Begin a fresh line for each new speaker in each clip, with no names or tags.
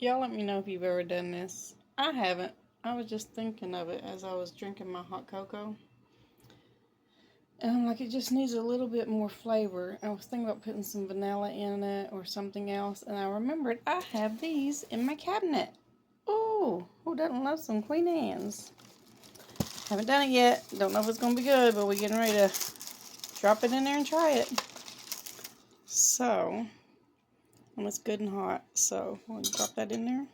Y'all let me know if you've ever done this. I haven't. I was just thinking of it as I was drinking my hot cocoa. And I'm like, it just needs a little bit more flavor. I was thinking about putting some vanilla in it or something else. And I remembered I have these in my cabinet. Ooh, who doesn't love some Queen Anne's? Haven't done it yet. Don't know if it's going to be good, but we're getting ready to drop it in there and try it. So, and it's good and hot. So, we'll drop that in there.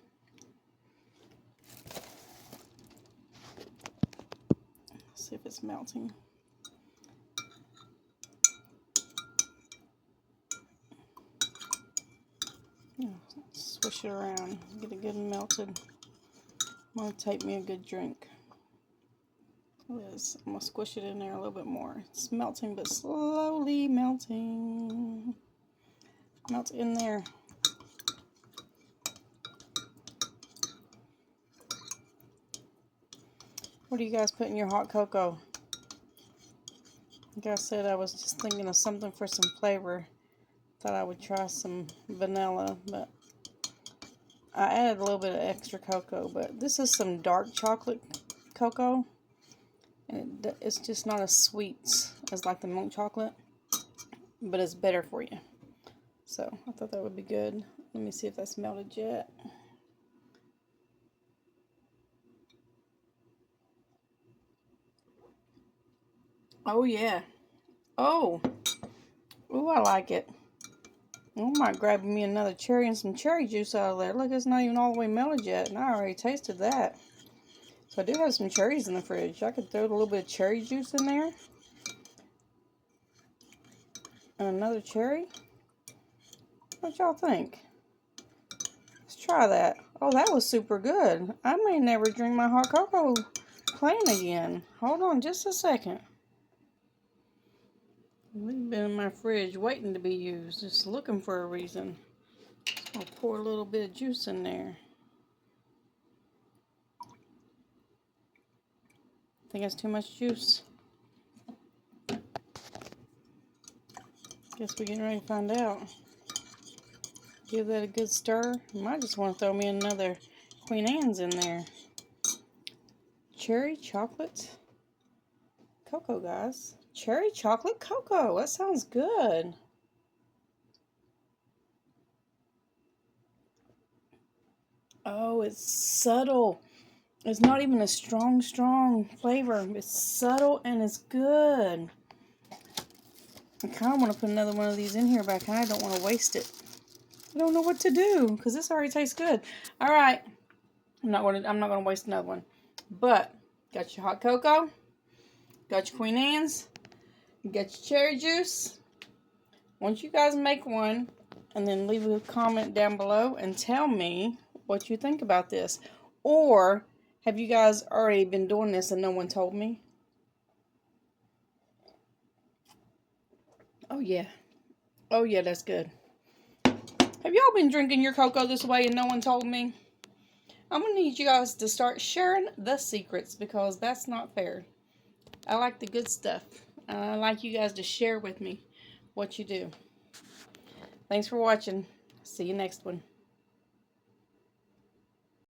See if it's melting. Yeah, swish it around, get it good and melted. I'm going to take me a good drink. I'm going to squish it in there a little bit more. It's melting, but slowly melting. Melt in there. What do you guys put in your hot cocoa? Like I said, I was just thinking of something for some flavor. Thought I would try some vanilla, but I added a little bit of extra cocoa. But this is some dark chocolate cocoa, and it's just not as sweet as like the milk chocolate, but it's better for you. So I thought that would be good. Let me see if that's melted yet. Oh yeah. Oh, I like it. I might grab me another cherry and some cherry juice out of there. Look, it's not even all the way melted yet, and I already tasted that. So I do have some cherries in the fridge. I could throw a little bit of cherry juice in there. And another cherry. What y'all think? Let's try that. Oh, that was super good. I may never drink my hot cocoa plain again. Hold on just a second. We've been in my fridge waiting to be used, just looking for a reason. I'll pour a little bit of juice in there. I think that's too much juice. Guess we're getting ready to find out. Give that a good stir. I might just want to throw me another Queen Anne's in there. Cherry chocolate cocoa, guys. Cherry chocolate cocoa. That sounds good. Oh, it's subtle. It's not even a strong flavor. It's subtle and it's good. I kind of want to put another one of these in here, but I kind of don't want to waste it. I don't know what to do because this already tastes good. All right, I'm not gonna waste another one. But got your hot cocoa, got your Queen Anne's, you got your cherry juice. Once you guys make one, and then leave a comment down below and tell me what you think about this. Or have you guys already been doing this and no one told me? Oh yeah. Oh yeah, that's good. Have y'all been drinking your cocoa this way and no one told me? I'm going to need you guys to start sharing the secrets because that's not fair. I like the good stuff. And I like you guys to share with me what you do. Thanks for watching. See you next one.